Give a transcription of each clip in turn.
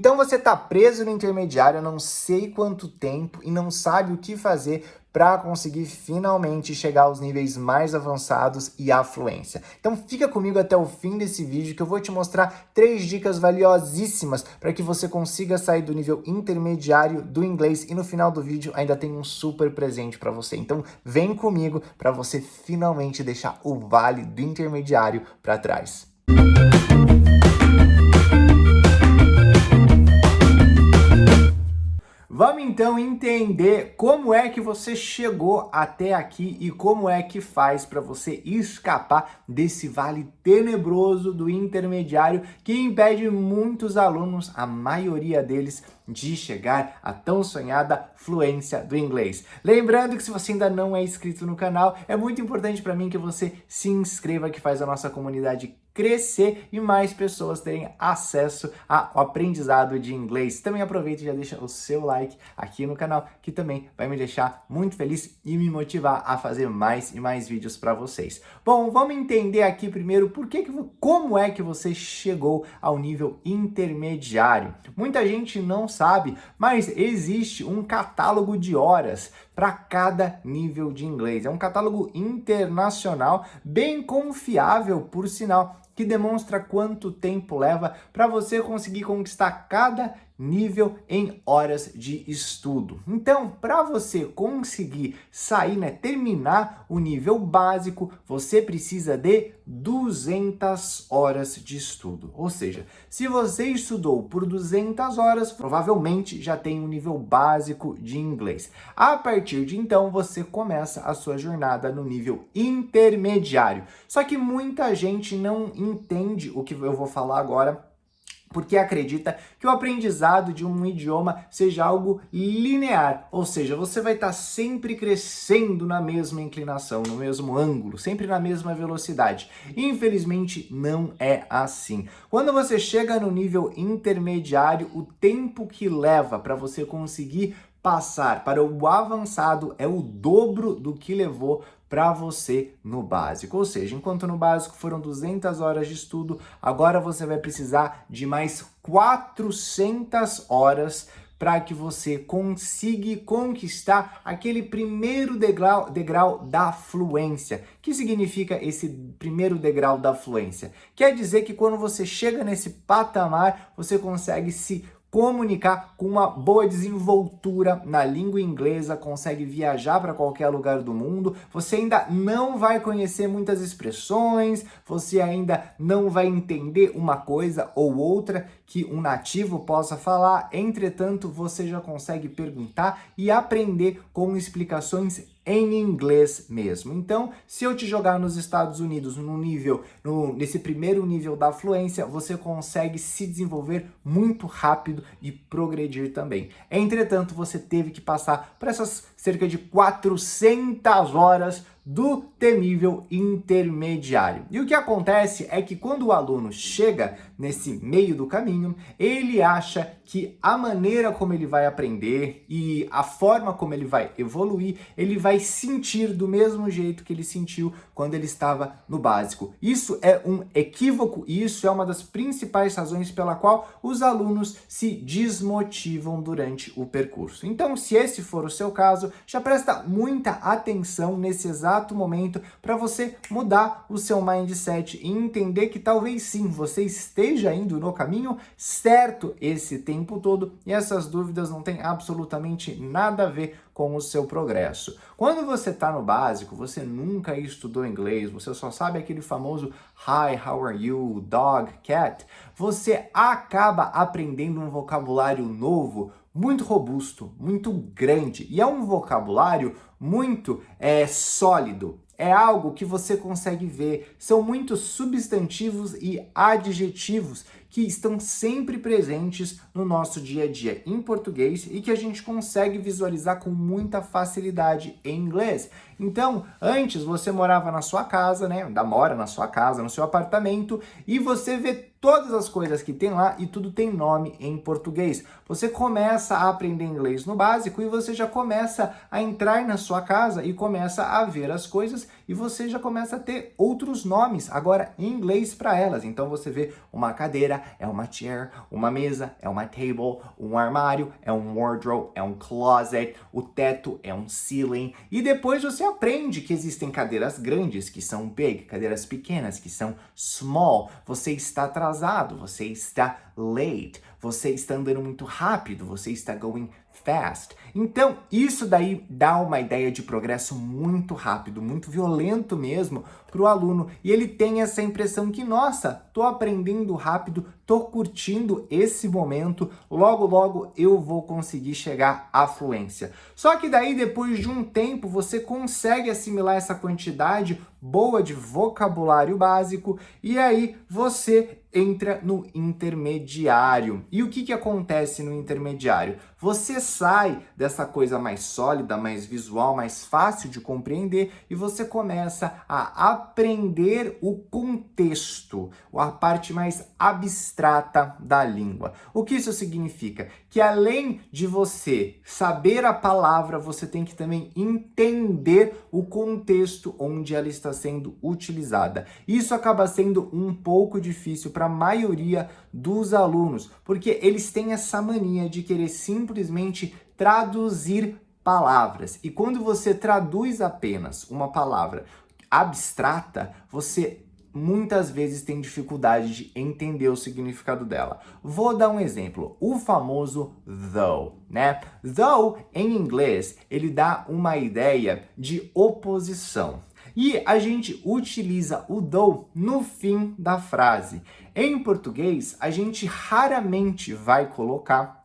Então você está preso no intermediário há não sei quanto tempo e não sabe o que fazer para conseguir finalmente chegar aos níveis mais avançados e à fluência. Então fica comigo até o fim desse vídeo que eu vou te mostrar 3 dicas valiosíssimas para que você consiga sair do nível intermediário do inglês e no final do vídeo ainda tem um super presente para você. Então vem comigo para você finalmente deixar o vale do intermediário para trás. Vamos então entender como é que você chegou até aqui e como é que faz para você escapar desse vale tenebroso do intermediário que impede muitos alunos, a maioria deles, de chegar à tão sonhada fluência do inglês. Lembrando que se você ainda não é inscrito no canal, é muito importante para mim que você se inscreva, que faz a nossa comunidade crescer e mais pessoas terem acesso ao aprendizado de inglês. Também aproveita e já deixa o seu like aqui no canal, que também vai me deixar muito feliz e me motivar a fazer mais e mais vídeos para vocês. Bom, vamos entender aqui primeiro como é que você chegou ao nível intermediário. Muita gente não sabe, mas existe um catálogo de horas para cada nível de inglês. É um catálogo internacional, bem confiável, por sinal, que demonstra quanto tempo leva para você conseguir conquistar cada nível em horas de estudo. Então, para você conseguir sair, terminar o nível básico, você precisa de 200 horas de estudo. Ou seja, se você estudou por 200 horas, provavelmente já tem um nível básico de inglês. A partir de então, você começa a sua jornada no nível intermediário. Só que muita gente não entende o que eu vou falar agora, porque acredita que o aprendizado de um idioma seja algo linear, ou seja, você vai estar sempre crescendo na mesma inclinação, no mesmo ângulo, sempre na mesma velocidade. Infelizmente, não é assim. Quando você chega no nível intermediário, o tempo que leva para você conseguir passar para o avançado é o dobro do que levou para você no básico. Ou seja, enquanto no básico foram 200 horas de estudo, agora você vai precisar de mais 400 horas para que você consiga conquistar aquele primeiro degrau da fluência. O que significa esse primeiro degrau da fluência? Quer dizer que quando você chega nesse patamar, você consegue se comunicar com uma boa desenvoltura na língua inglesa, consegue viajar para qualquer lugar do mundo, você ainda não vai conhecer muitas expressões, você ainda não vai entender uma coisa ou outra que um nativo possa falar, entretanto, você já consegue perguntar e aprender com explicações em inglês mesmo. Então, se eu te jogar nos Estados Unidos nesse primeiro nível da fluência, você consegue se desenvolver muito rápido e progredir também. Entretanto, você teve que passar por essas cerca de 400 horas do temível intermediário. E o que acontece é que quando o aluno chega nesse meio do caminho, ele acha que a maneira como ele vai aprender e a forma como ele vai evoluir, ele vai sentir do mesmo jeito que ele sentiu quando ele estava no básico. Isso é um equívoco e isso é uma das principais razões pela qual os alunos se desmotivam durante o percurso. Então, se esse for o seu caso, já presta muita atenção nesse exato momento para você mudar o seu mindset e entender que talvez sim, você esteja indo no caminho certo esse tempo todo e essas dúvidas não têm absolutamente nada a ver com o seu progresso. Quando você está no básico, você nunca estudou inglês, você só sabe aquele famoso Hi, how are you, dog, cat, você acaba aprendendo um vocabulário novo, muito robusto, muito grande, e é um vocabulário muito sólido. É algo que você consegue ver, são muitos substantivos e adjetivos que estão sempre presentes no nosso dia a dia em português e que a gente consegue visualizar com muita facilidade em inglês. Então, antes você morava na sua casa, mora na sua casa, no seu apartamento, e você vê todas as coisas que tem lá e tudo tem nome em português. Você começa a aprender inglês no básico e você já começa a entrar na sua casa e começa a ver as coisas e você já começa a ter outros nomes agora em inglês para elas. Então você vê uma cadeira, é uma chair, uma mesa, é uma table, um armário, é um wardrobe, é um closet, o teto é um ceiling. E depois você aprende que existem cadeiras grandes, que são big, cadeiras pequenas, que são small. Você está atrasado, você está late, você está andando muito rápido, você está going fast. Então, isso daí dá uma ideia de progresso muito rápido, muito violento mesmo para o aluno. E ele tem essa impressão que, nossa, tô aprendendo rápido, tô curtindo esse momento, logo, logo eu vou conseguir chegar à fluência. Só que daí, depois de um tempo, você consegue assimilar essa quantidade boa de vocabulário básico e aí você entra no intermediário. E o que acontece no intermediário? Você sai dessa coisa mais sólida, mais visual, mais fácil de compreender e você começa a aprender o contexto, a parte mais abstrata da língua. O que isso significa? Que além de você saber a palavra, você tem que também entender o contexto onde ela está sendo utilizada. Isso acaba sendo um pouco difícil para a maioria dos alunos, porque eles têm essa mania de querer simplesmente traduzir palavras. E quando você traduz apenas uma palavra abstrata, você muitas vezes tem dificuldade de entender o significado dela. Vou dar um exemplo, o famoso though, né? Though, em inglês, ele dá uma ideia de oposição. E a gente utiliza o though no fim da frase. Em português, a gente raramente vai colocar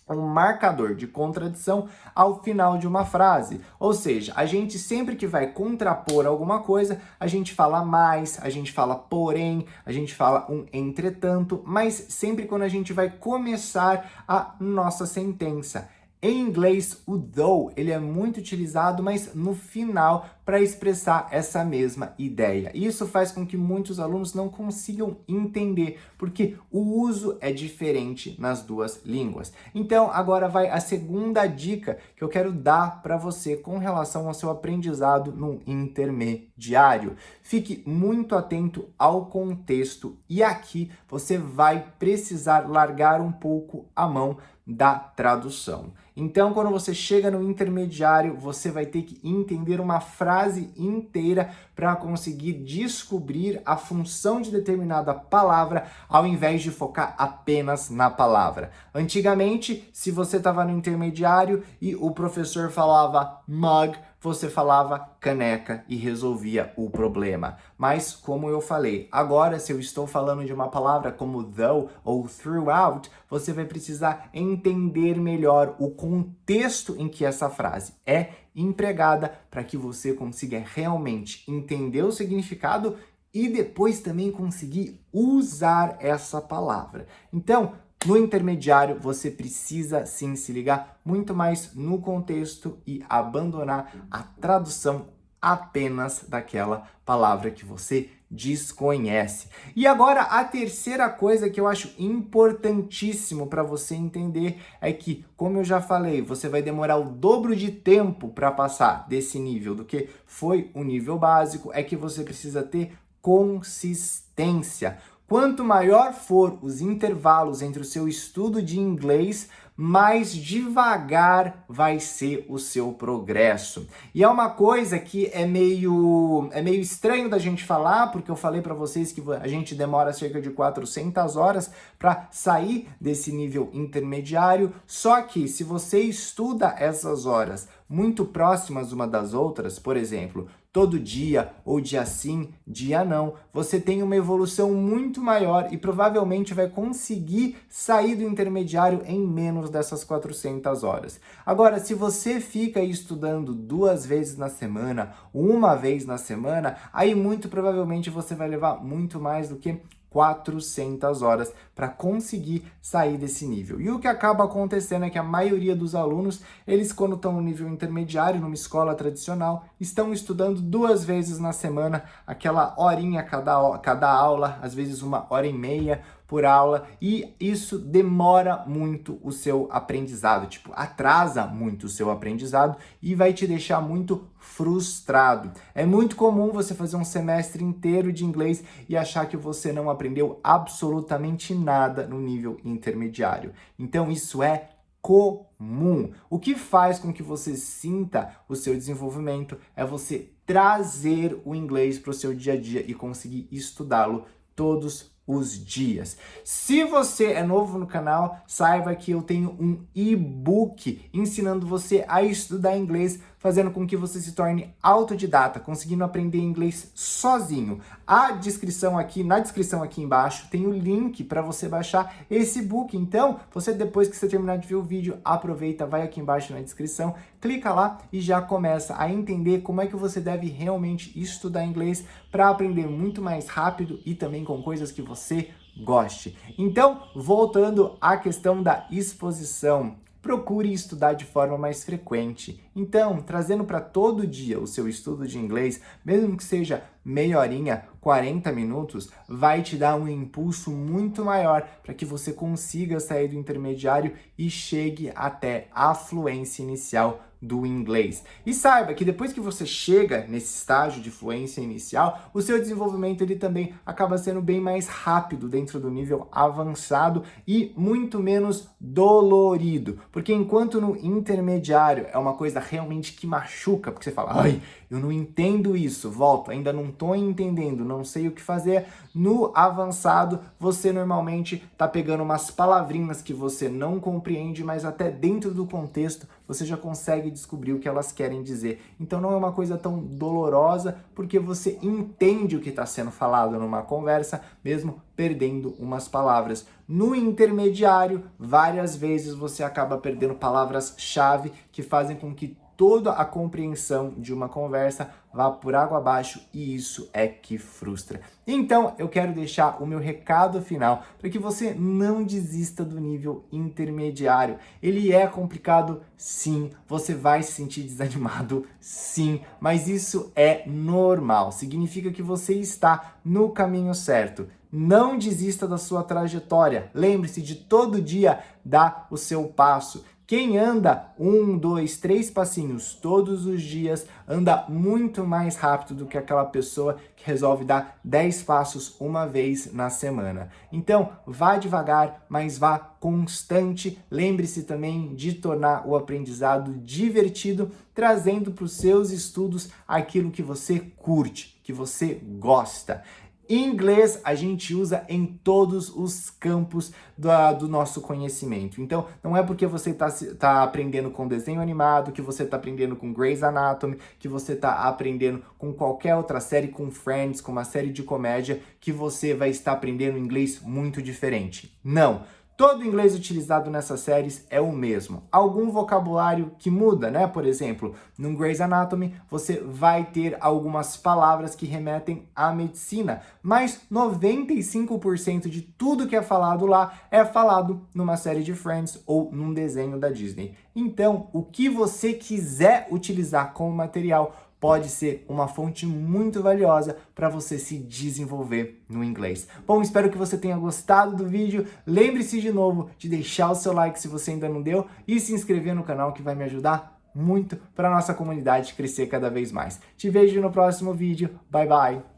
um marcador de contradição ao final de uma frase. Ou seja, a gente sempre que vai contrapor alguma coisa, a gente fala mais, a gente fala porém, a gente fala um entretanto, mas sempre quando a gente vai começar a nossa sentença. Em inglês, o though, ele é muito utilizado, mas no final, para expressar essa mesma ideia. Isso faz com que muitos alunos não consigam entender, porque o uso é diferente nas duas línguas. Então, agora vai a segunda dica que eu quero dar para você com relação ao seu aprendizado no intermediário. Fique muito atento ao contexto e aqui você vai precisar largar um pouco a mão da tradução. Então, quando você chega no intermediário, você vai ter que entender uma frase inteira para conseguir descobrir a função de determinada palavra, ao invés de focar apenas na palavra. Antigamente, se você estava no intermediário e o professor falava mug, você falava caneca e resolvia o problema. Mas, como eu falei, agora se eu estou falando de uma palavra como though ou throughout, você vai precisar entender melhor o contexto em que essa frase é empregada para que você consiga realmente entender o significado e depois também conseguir usar essa palavra. Então, no intermediário, você precisa sim se ligar muito mais no contexto e abandonar a tradução apenas daquela palavra que você desconhece. E agora, a terceira coisa que eu acho importantíssimo para você entender é que, como eu já falei, você vai demorar o dobro de tempo para passar desse nível do que foi o nível básico, é que você precisa ter consistência. Quanto maior for os intervalos entre o seu estudo de inglês, mais devagar vai ser o seu progresso. E é uma coisa que é meio estranho da gente falar, porque eu falei para vocês que a gente demora cerca de 400 horas para sair desse nível intermediário, só que se você estuda essas horas muito próximas uma das outras, por exemplo, todo dia ou dia sim, dia não, você tem uma evolução muito maior e provavelmente vai conseguir sair do intermediário em menos dessas 400 horas. Agora, se você fica estudando 2 vezes na semana, 1 vez na semana, aí muito provavelmente você vai levar muito mais do que 400 horas para conseguir sair desse nível. E o que acaba acontecendo é que a maioria dos alunos, eles quando estão no nível intermediário, numa escola tradicional, estão estudando 2 vezes na semana, aquela horinha cada aula, às vezes 1h30 por aula, e isso demora muito o seu aprendizado, tipo, atrasa muito o seu aprendizado e vai te deixar muito frustrado. É muito comum você fazer um semestre inteiro de inglês e achar que você não aprendeu absolutamente nada no nível intermediário. Então isso é comum. O que faz com que você sinta o seu desenvolvimento é você trazer o inglês para o seu dia a dia e conseguir estudá-lo todos os dias. Se você é novo no canal, saiba que eu tenho um e-book ensinando você a estudar inglês, fazendo com que você se torne autodidata, conseguindo aprender inglês sozinho. Na descrição aqui embaixo tem o link para você baixar esse e-book. Então, você depois que você terminar de ver o vídeo, aproveita, vai aqui embaixo na descrição, clica lá e já começa a entender como é que você deve realmente estudar inglês para aprender muito mais rápido e também com coisas que você goste. Então, voltando à questão da exposição, procure estudar de forma mais frequente. Então, trazendo para todo dia o seu estudo de inglês, mesmo que seja meia horinha, 40 minutos, vai te dar um impulso muito maior para que você consiga sair do intermediário e chegue até a fluência inicial do inglês. E saiba que depois que você chega nesse estágio de fluência inicial, o seu desenvolvimento ele também acaba sendo bem mais rápido dentro do nível avançado e muito menos dolorido. Porque enquanto no intermediário é uma coisa realmente que machuca, porque você fala, ai, eu não entendo isso, volto, ainda não estou entendendo, não sei o que fazer. No avançado, você normalmente está pegando umas palavrinhas que você não compreende, mas até dentro do contexto você já consegue descobrir o que elas querem dizer. Então não é uma coisa tão dolorosa, porque você entende o que está sendo falado numa conversa, mesmo perdendo umas palavras. No intermediário, várias vezes você acaba perdendo palavras-chave que fazem com que toda a compreensão de uma conversa vá por água abaixo e isso é que frustra. Então, eu quero deixar o meu recado final para que você não desista do nível intermediário. Ele é complicado, sim, você vai se sentir desanimado, sim, mas isso é normal, significa que você está no caminho certo. Não desista da sua trajetória, lembre-se de todo dia dar o seu passo. Quem anda 1, 2, 3 passinhos todos os dias anda muito mais rápido do que aquela pessoa que resolve dar 10 passos uma vez na semana. Então, vá devagar, mas vá constante. Lembre-se também de tornar o aprendizado divertido, trazendo para os seus estudos aquilo que você curte, que você gosta. Inglês a gente usa em todos os campos do nosso conhecimento. Então, não é porque você tá aprendendo com desenho animado, que você está aprendendo com Grey's Anatomy, que você está aprendendo com qualquer outra série, com Friends, com uma série de comédia, que você vai estar aprendendo inglês muito diferente. Não! Todo o inglês utilizado nessas séries é o mesmo. Algum vocabulário que muda, né? Por exemplo, no Grey's Anatomy, você vai ter algumas palavras que remetem à medicina, mas 95% de tudo que é falado lá é falado numa série de Friends ou num desenho da Disney. Então, o que você quiser utilizar como material pode ser uma fonte muito valiosa para você se desenvolver no inglês. Bom, espero que você tenha gostado do vídeo. Lembre-se de novo de deixar o seu like se você ainda não deu e se inscrever no canal que vai me ajudar muito para a nossa comunidade crescer cada vez mais. Te vejo no próximo vídeo. Bye, bye!